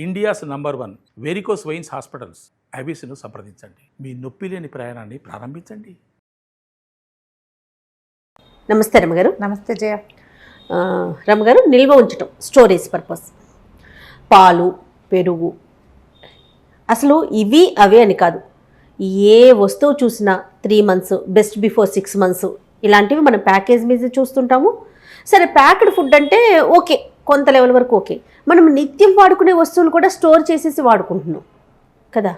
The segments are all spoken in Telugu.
India's number 1 varicose veins hospitals ఐబీసీను సంప్రదించండి. మీ నొప్పి లేని ప్రయాణాన్ని ప్రారంభించండి. నమస్తే రమ్మగారు. నమస్తే జయ. రమ్మగారు, నిల్వ ఉంచటం స్టోరేజ్ పర్పస్ పాలు, పెరుగు, అసలు ఇవి అవే అని కాదు, ఏ వస్తువు చూసినా 3 months, బెస్ట్ బిఫోర్ 6 months ఇలాంటివి మనం ప్యాకేజ్ మీద చూస్తుంటాము. సరే, ప్యాక్డ్ ఫుడ్ అంటే ఓకే, కొంత లెవెల్ వరకు ఓకే. మనం నిత్యం వాడుకునే వస్తువులు కూడా స్టోర్ చేసేసి వాడుకుంటున్నాం కదా.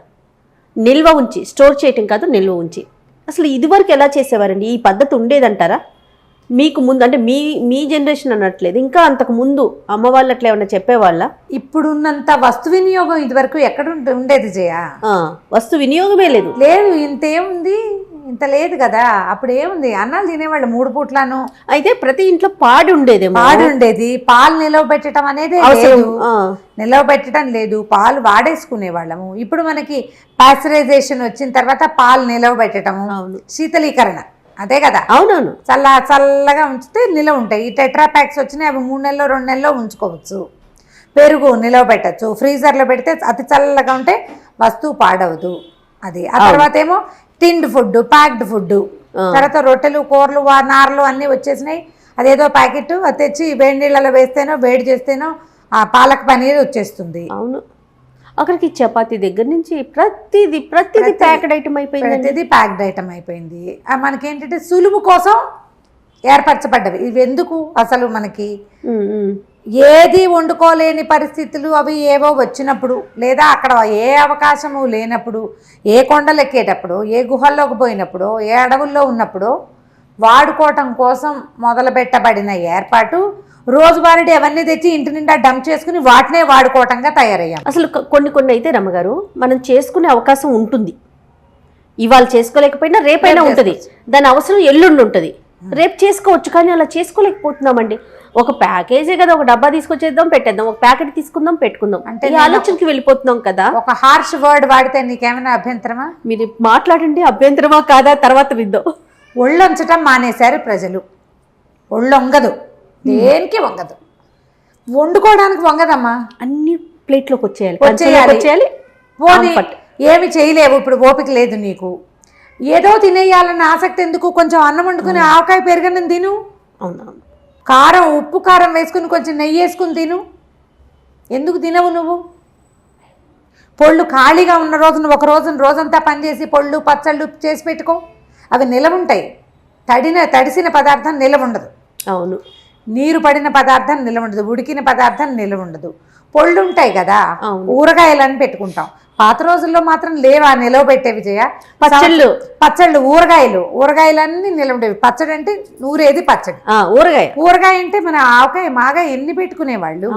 నిల్వ ఉంచి, స్టోర్ చేయటం కాదు, నిల్వ ఉంచి. అసలు ఇదివరకు ఎలా చేసేవారండి? ఈ పద్ధతి ఉండేదంటారా? మీకు ముందు అంటే మీ జనరేషన్ అనట్లేదు, ఇంకా అంతకు ముందు అమ్మ వాళ్ళు అట్లా ఏమన్నా చెప్పేవాళ్ళ? ఇప్పుడున్నంత వస్తు వినియోగం ఇదివరకు ఎక్కడ ఉండేది జయ? వస్తు వినియోగమే లేదు. లేదు, ఇంతేముంది, ఇంత లేదు కదా. అప్పుడు ఏముంది, అన్నాలు తినేవాళ్ళు 3 పూట్లను. అయితే ప్రతి ఇంట్లో పాడి ఉండేది, పాలు నిలవ పెట్టడం అనేది లేదు, నిలవ పెట్టడం లేదు, పాలు వాడేసుకునే వాళ్ళము. ఇప్పుడు మనకి పాస్చరైజేషన్ వచ్చిన తర్వాత పాలు నిలవ పెట్టడము, శీతలీకరణ, అదే కదా. అవునవును, చల్లగా ఉంచితే నిలవ ఉంటాయి. ఈ టెట్రా ప్యాక్స్ వచ్చినాయి, అవి 3 నెలలు 2 నెలల్లో ఉంచుకోవచ్చు. పెరుగు నిలవ పెట్టచ్చు, ఫ్రీజర్లో పెడితే అతి చల్లగా ఉంటే వస్తువు పాడవదు. అది ఆ తర్వాత ఏమో టిన్డ్ ఫుడ్, ప్యాక్డ్ ఫుడ్, తర్వాత రొట్టెలు, కూరలు, నారలు అన్నీ వచ్చేసినాయి. అదేదో ప్యాకెట్ అది తెచ్చి వేడి నీళ్ళలో వేస్తేనో వేడి చేస్తేనో ఆ పాలక్ పనీర్ వచ్చేస్తుంది. అవును, అక్కడికి చపాతీ దగ్గర నుంచి ప్రతిదీ ప్యాక్డ్ ఐటమ్ అయిపోయింది. ప్రతిదీ ప్యాక్డ్ ఐటమ్ అయిపోయింది. మనకేంటంటే సులువు కోసం ఏర్పరచబడ్డవి ఇవి. ఎందుకు అసలు మనకి ఏది వండుకోలేని పరిస్థితులు అవి ఏవో వచ్చినప్పుడు, లేదా అక్కడ ఏ అవకాశము లేనప్పుడు, ఏ కొండలు ఎక్కేటప్పుడు, ఏ గుహల్లోకి పోయినప్పుడు, ఏ అడవుల్లో ఉన్నప్పుడు వాడుకోవటం కోసం మొదలుపెట్టబడిన ఏర్పాటు రోజువారీ అవన్నీ తెచ్చి ఇంటి నిండా డంప్ చేసుకుని వాటినే వాడుకోవటంగా తయారయ్యాం. అసలు కొన్ని అయితే రమ్మగారు మనం చేసుకునే అవకాశం ఉంటుంది. ఇవాళ చేసుకోలేకపోయినా రేపైనా ఉంటుంది, దాని అవసరం ఎల్లుండి ఉంటుంది, రేపు చేసుకోవచ్చు. కానీ అలా చేసుకోలేకపోతున్నామండి. ఒక ప్యాకేజే కదా, ఒక డబ్బా తీసుకొచ్చేద్దాం, పెట్టేద్దాం, ఒక ప్యాకెట్ తీసుకుందాం, పెట్టుకుందాం అంటే ఈ ఆలోచనకి వెళ్ళిపోతున్నాం కదా. ఒక హార్ష్ వర్డ్ వాడితే నీకేమైనా అభ్యంతరమా? మీరు మాట్లాడండి, అభ్యంతరమా కాదా తర్వాత విద్దాం. ఒళ్ళొంచటం మానేశారు ప్రజలు. ఒళ్ళొంగదు, దేనికి వంగదు, వండుకోవడానికి వంగదమ్మా. అన్ని ప్లేట్లోకి వచ్చేయాలి. పోనీ ఏమి చేయలేవు, ఇప్పుడు ఓపిక లేదు నీకు, ఏదో తినేయాలన్న ఆసక్తి ఎందుకు? కొంచెం అన్నం వండుకుని ఆవకాయ పెరగనని తిను, అవునవును, కారం ఉప్పు కారం వేసుకుని కొంచెం నెయ్యి వేసుకుని తిను. ఎందుకు తినవు నువ్వు? పొళ్ళు ఖాళీగా ఉన్న రోజున ఒక రోజంతా పనిచేసి పొళ్ళు పచ్చళ్ళు చేసి పెట్టుకో, అవి నిలవ ఉంటాయి. తడిసిన పదార్థం నిలవ ఉండదు. అవును, నీరు పడిన పదార్థం నిలవ ఉండదు, ఉడికిన పదార్థం నిలవ ఉండదు. పొళ్ళు ఉంటాయి కదా, ఊరగాయలని పెట్టుకుంటాం. పాత రోజుల్లో మాత్రం లేవా నిలవ పెట్టేవి జయ? పచ్చళ్ళు, ఊరగాయలన్నీ నిలవ ఉండేవి. పచ్చడి అంటే నూరేది పచ్చడి, ఊరగాయ అంటే మన ఆవకాయ మాగా ఎన్ని పెట్టుకునేవాళ్ళు.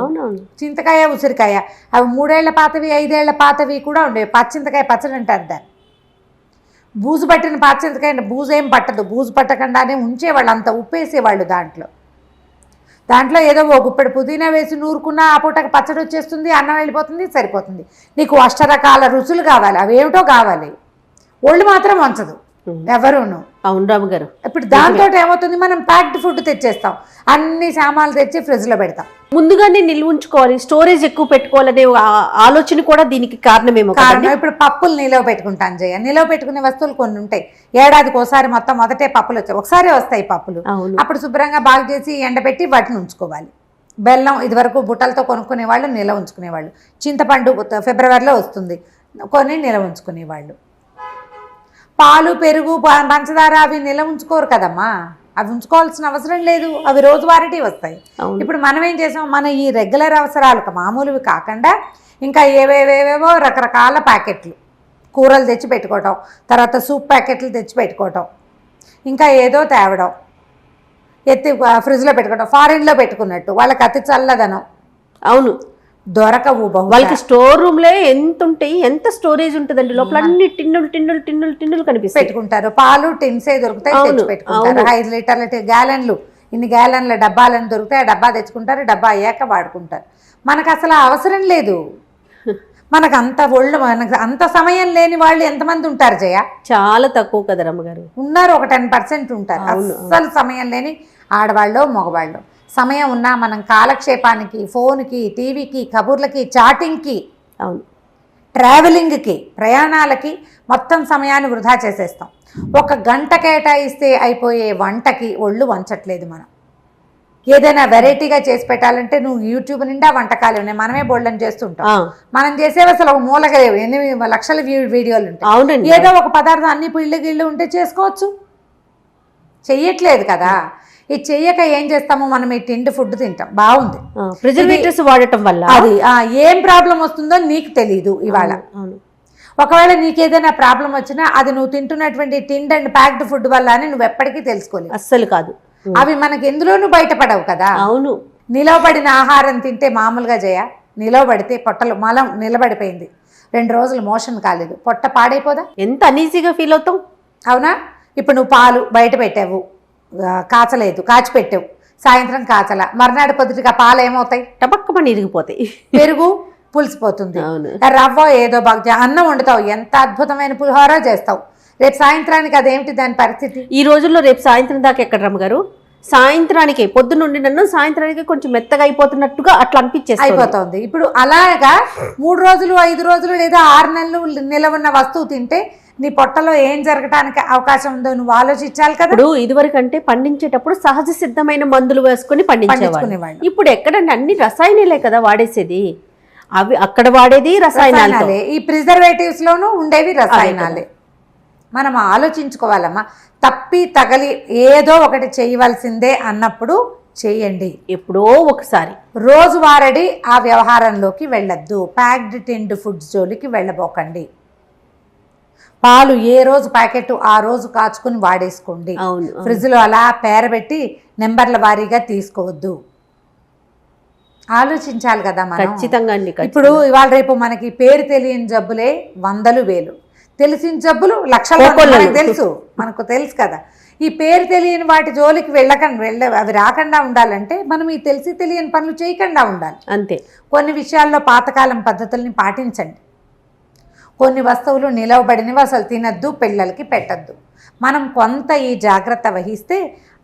చింతకాయ, ఉసిరికాయ, అవి 3 ఏళ్ల పాతవి 5 ఏళ్ల పాతవి కూడా ఉండేవి. పచ్చింతకాయ పచ్చడి అంటారు దాన్ని. బూజు పట్టిన పచ్చింతకాయ బూజు ఏం పట్టదు, బూజు పట్టకుండానే ఉంచేవాళ్ళు, అంత ఉప్పేసేవాళ్ళు. దాంట్లో ఏదో ఓ గుప్పెడు పుదీనా వేసి నూరుకున్నా ఆ పూటకు పచ్చడి వచ్చేస్తుంది, అన్నం వెళ్ళిపోతుంది, సరిపోతుంది. నీకు అష్టరకాల రుచులు కావాలి, అవేమిటో కావాలి, ఒళ్ళు మాత్రం వంచదు ఎవరును. అవును రామగారు. ఇప్పుడు దాంతో ఏమవుతుంది, మనం ప్యాక్డ్ ఫుడ్ తెచ్చేస్తాం, అన్ని సామాన్లు తెచ్చి ఫ్రిడ్జ్లో పెడతాం. ముందుగానే నిల్వ ఉంచుకోవాలి, స్టోరేజ్ ఎక్కువ పెట్టుకోవాలనే ఆలోచన కూడా దీనికి కారణమేమో. ఇప్పుడు పప్పులు నిలవ పెట్టుకుంటాను జయ. నిలవ పెట్టుకునే వస్తువులు కొన్ని ఉంటాయి, ఏడాదికి ఒకసారి మొదటే పప్పులు వచ్చాయి, ఒకసారి వస్తాయి పప్పులు. అప్పుడు శుభ్రంగా బాగు చేసి ఎండబెట్టి వాటిని ఉంచుకోవాలి. బెల్లం ఇదివరకు బుట్టలతో కొనుక్కునే వాళ్ళు, నిలవ ఉంచుకునేవాళ్ళు. చింతపండు ఫిబ్రవరిలో వస్తుంది, కొన్ని నిలవ ఉంచుకునేవాళ్ళు. పాలు, పెరుగు, పంచదార అవి నిలవ ఉంచుకోరు కదమ్మా, అవి ఉంచుకోవాల్సిన అవసరం లేదు, అవి రోజువారీ వస్తాయి. ఇప్పుడు మనం ఏం చేసాం, మన ఈ రెగ్యులర్ అవసరాలకు మామూలువి కాకుండా ఇంకా ఏవేవేవేవో రకరకాల ప్యాకెట్లు, కూరలు తెచ్చి పెట్టుకోవటం, తర్వాత సూప్ ప్యాకెట్లు తెచ్చి పెట్టుకోవటం, ఇంకా ఏదో తేవడం, ఎత్తి ఫ్రిడ్జ్లో పెట్టుకోవటం, ఫారిన్లో పెట్టుకున్నట్టు. వాళ్ళకి అతి చల్లదనం. అవును, దొరకవు. వాళ్ళకి స్టోర్ రూమ్ లో ఎంత ఉంటాయి, ఎంత స్టోరేజ్ ఉంటుందండి, లోపల అన్ని టిన్నులు కనిపిస్తాయి. పెట్టుకుంటారు. పాలు టిన్సే దొరుకుతాయి, తెచ్చి పెట్టుకుంటారు. 5 లీటర్ల గ్యాలన్లు, ఇన్ని గ్యాలన్ల డబ్బాలని దొరుకుతాయి, ఆ డబ్బా తెచ్చుకుంటారు, డబ్బా అయ్యాక వాడుకుంటారు. మనకు అసలు అవసరం లేదు. మనకు అంత మనకు అంత సమయం లేని వాళ్ళు ఎంతమంది ఉంటారు జయ? చాలా తక్కువ కదా రమ్మగారు. ఉన్నారు, ఒక 10% ఉంటారు అసలు సమయం లేని ఆడవాళ్ళు, మగవాళ్ళు. సమయం ఉన్నా మనం కాలక్షేపానికి, ఫోన్కి, టీవీకి, కబుర్లకి, చాటింగ్కి, అవును, ట్రావెలింగ్కి, ప్రయాణాలకి మొత్తం సమయాన్ని వృధా చేసేస్తాం. 1 గంట కేటాయిస్తే అయిపోయే వంటకి ఒళ్ళు వంచట్లేదు మనం. ఏదైనా వెరైటీగా చేసి పెట్టాలంటే నువ్వు యూట్యూబ్ నిండా వంటకాలు ఉన్నాయి, మనమే బోల్డని చేస్తుంటాం. మనం చేసేవి అసలు ఒక మూలగా 8 లక్షల వీడియోలు ఉంటాయి. అవునండి. ఏదో ఒక పదార్థం అన్ని గిళ్ళు ఉంటే చేసుకోవచ్చు, చెయ్యట్లేదు కదా. ఇది చెయ్యక ఏం చేస్తాము, మనం ఈ తిండి ఫుడ్ తింటాం, బాగుంది, ప్రిజర్వేటివ్స్ వాడటం వల్ల అది ఏం ప్రాబ్లం వస్తుందో నీకు తెలీదు ఇవాళ. ఒకవేళ నీకు ఏదైనా ప్రాబ్లం వచ్చినా అది నువ్వు తింటున్నటువంటి టిండ్ అండ్ ప్యాక్డ్ ఫుడ్ వల్ల అని నువ్వు ఎప్పటికీ తెలుసుకోలేవు. అస్సలు కాదు, అవి మనకి ఎందులోనూ బయటపడవు కదా. అవును. నిలవబడిన ఆహారం తింటే మామూలుగా నిలవబడితే పొట్టలు మలం నిలబడిపోయింది, 2 రోజులు మోషన్ కాలేదు, పొట్ట పాడైపోదా? ఎంత అనీజీగా ఫీల్ అవుతాం. అవునా? ఇప్పుడు నువ్వు పాలు బయట పెట్టావు, కాచలేదు, కాచి పెట్టావు, సాయంత్రం కాచల, మర్నాడు పొద్దుటిగా పాలు ఏమవుతాయి? టపక్కమని ఇరిగిపోతాయి. పెరుగు పులిసిపోతుంది. రవ్వ ఏదో బాగా అన్నం వండుతావు, ఎంత అద్భుతమైన పులిహోర చేస్తావు, రేపు సాయంత్రానికి అదేమిటి దాని పరిస్థితి? ఈ రోజుల్లో రేపు సాయంత్రం దాకా ఎక్కడ రమ్మగారు, సాయంత్రానికి పొద్దునుండి నన్ను సాయంత్రానికి కొంచెం మెత్తగా అయిపోతున్నట్టుగా అట్లా అయిపోతుంది. ఇప్పుడు అలాగా 3 రోజులు 5 రోజులు లేదా 6 నెలలు నిలవన్న వస్తువు తింటే నీ పొట్టలో ఏం జరగడానికి అవకాశం ఉందో నువ్వు ఆలోచించాలి కదా. ఇప్పుడు ఇదివరకు అంటే పండించేటప్పుడు సహజ సిద్ధమైన మందులు వేసుకుని పండించేవాళ్ళు. ఇప్పుడు ఎక్కడంటే అన్ని రసాయనాలే కదా వాడేసేది, అవి అక్కడ వాడేది రసాయనాలే, ఈ ప్రిజర్వేటివ్స్ లోనూ ఉండేవి రసాయనాలే. మనం ఆలోచించుకోవాలమ్మా, తప్పి తగలి ఏదో ఒకటి చేయవలసిందే అన్నప్పుడు చేయండి. ఎప్పుడో ఒకసారి రోజువారీ ఆ వ్యవహారంలోకి వెళ్ళొద్దు. ప్యాక్డ్ టిండ్ ఫుడ్స్ జోలికి వెళ్ళబోకండి. పాలు ఏ రోజు ప్యాకెట్ ఆ రోజు కాచుకుని వాడేసుకోండి. ఫ్రిడ్జ్లో అలా పేరబెట్టి నెంబర్ల వారీగా తీసుకోవద్దు. ఆలోచించాలి కదా మనం. ఖచ్చితంగా. ఇప్పుడు ఇవాళ రేపు మనకి పేరు తెలియని జబ్బులే 100,000, తెలిసిన జబ్బులు లక్షలు. మనకు తెలుసు కదా. ఈ పేరు తెలియని వాటి జోలికి అవి రాకుండా ఉండాలంటే మనం ఈ తెలిసి తెలియని పనులు చేయకుండా ఉండాలి అంతే. కొన్ని విషయాల్లో పాతకాలం పద్ధతుల్ని పాటించండి. కొన్ని వస్తువులు నిలవబడినవి అసలు తినద్దు, పిల్లలకి పెట్టద్దు. మనం కొంత ఈ జాగ్రత్త వహిస్తే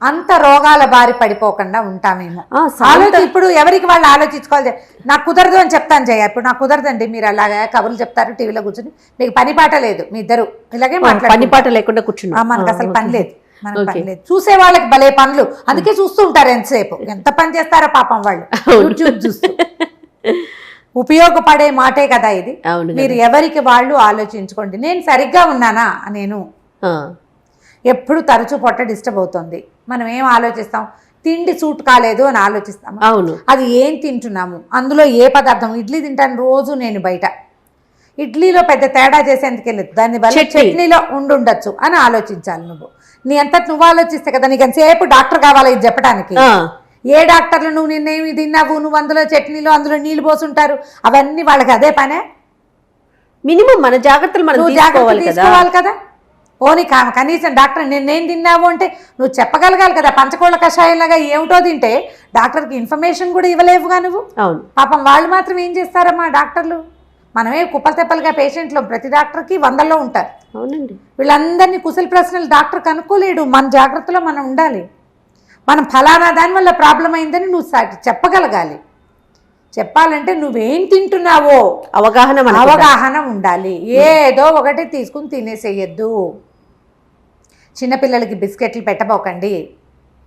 అంత రోగాల బారి పడిపోకుండా ఉంటామేమో. ఇప్పుడు ఎవరికి వాళ్ళు ఆలోచించుకోవాలి. నాకు కుదరదు అని చెప్తాను జయ, ఇప్పుడు నాకు కుదరదండి, మీరు అలాగా కబుర్లు చెప్తారు టీవీలో కూర్చొని, మీకు పని పాట లేదు, మీ ఇద్దరు ఇలాగే పని పాట లేకుండా కూర్చున్నా, మనకు అసలు పని లేదు, మనకు పని లేదు. చూసే వాళ్ళకి భలే పనులు, అందుకే చూస్తూ ఉంటారు ఎంతసేపు, ఎంత పని చేస్తారో పాపం వాళ్ళు యూట్యూబ్ చూస్తూ. ఉపయోగపడే మాటే కదా ఇది. మీరు ఎవరికి వాళ్ళు ఆలోచించుకోండి. నేను సరిగ్గా ఉన్నానా, నేను ఎప్పుడు తరచూ పొట్ట డిస్టర్బ్ అవుతుంది, మనం ఏం ఆలోచిస్తాం, తిండి సూట్ కాలేదు అని ఆలోచిస్తాము. అవును, అది ఏం తింటున్నాము, అందులో ఏ పదార్థం. ఇడ్లీ తింటాను రోజు నేను బయట, ఇడ్లీలో పెద్ద తేడా చేసేందుకు వెళ్ళదు, దాన్ని బల్ల చట్నీలో ఉండొచ్చు అని ఆలోచించాలి. నువ్వు నీ అంతటి నువ్వు ఆలోచిస్తే కదా, నీకు ఎంతసేపు డాక్టర్ కావాలి ఇది చెప్పడానికి. ఏ డాక్టర్లు నువ్వు నిన్నేమి తిన్నావు, నువ్వు అందులో చట్నీలో అందులో నీళ్ళు పోసుంటారు, అవన్నీ వాళ్ళకి అదే పనే. మినిమం మన జాగ్రత్తలు మనం తీసుకోవాలి కదా. పోనీ కనీసం డాక్టర్ నిన్నేం తిన్నావు అంటే నువ్వు చెప్పగలగాలి కదా. పంచకోళ్ళ కషాయంలాగా ఏమిటో తింటే డాక్టర్కి ఇన్ఫర్మేషన్ కూడా ఇవ్వలేవుగా నువ్వు. అవును, పాపం వాళ్ళు మాత్రం ఏం చేస్తారమ్మా డాక్టర్లు. మనమే కుప్పలు తెప్పలుగా పేషెంట్లు, ప్రతి డాక్టర్కి 100లో ఉంటారు. అవునండి, వీళ్ళందరినీ కుశల ప్రశ్నలు డాక్టర్ కనుక్కోలేడు. మన జాగ్రత్తలో మనం ఉండాలి. మనం ఫలానా దానివల్ల ప్రాబ్లం అయిందని నువ్వు చెప్పగలగాలి. చెప్పాలంటే నువ్వేం తింటున్నావో అవగాహన ఉండాలి. ఏదో ఒకటి తీసుకుని తినేసేయద్దు. చిన్నపిల్లలకి బిస్కెట్లు పెట్టబోకండి,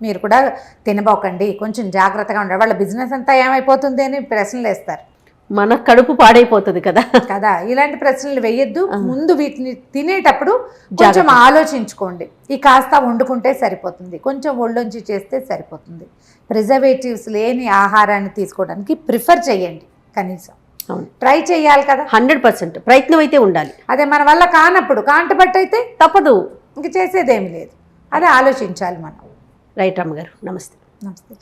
మీరు కూడా తినబోకండి, కొంచెం జాగ్రత్తగా ఉండాలి. వాళ్ళ బిజినెస్ అంతా ఏమైపోతుంది అని ప్రశ్నలు వేస్తారు, మన కడుపు పాడైపోతుంది కదా. ఇలాంటి ప్రశ్నలు వేయద్దు. ముందు వీటిని తినేటప్పుడు కొంచెం ఆలోచించుకోండి. ఈ కాస్త వండుకుంటే సరిపోతుంది, కొంచెం ఒళ్ళొంచి చేస్తే సరిపోతుంది. ప్రిజర్వేటివ్స్ లేని ఆహారాన్ని తీసుకోవడానికి ప్రిఫర్ చేయండి. కనీసం ట్రై చేయాలి కదా. 100% ప్రయత్నం అయితే ఉండాలి. అదే మన వల్ల కానప్పుడు కాంటబట్టయితే తప్పదు, ఇంక చేసేదేమీ లేదు. అదే ఆలోచించాలి మనం. రైట్ అమ్మగారు, నమస్తే. నమస్తే.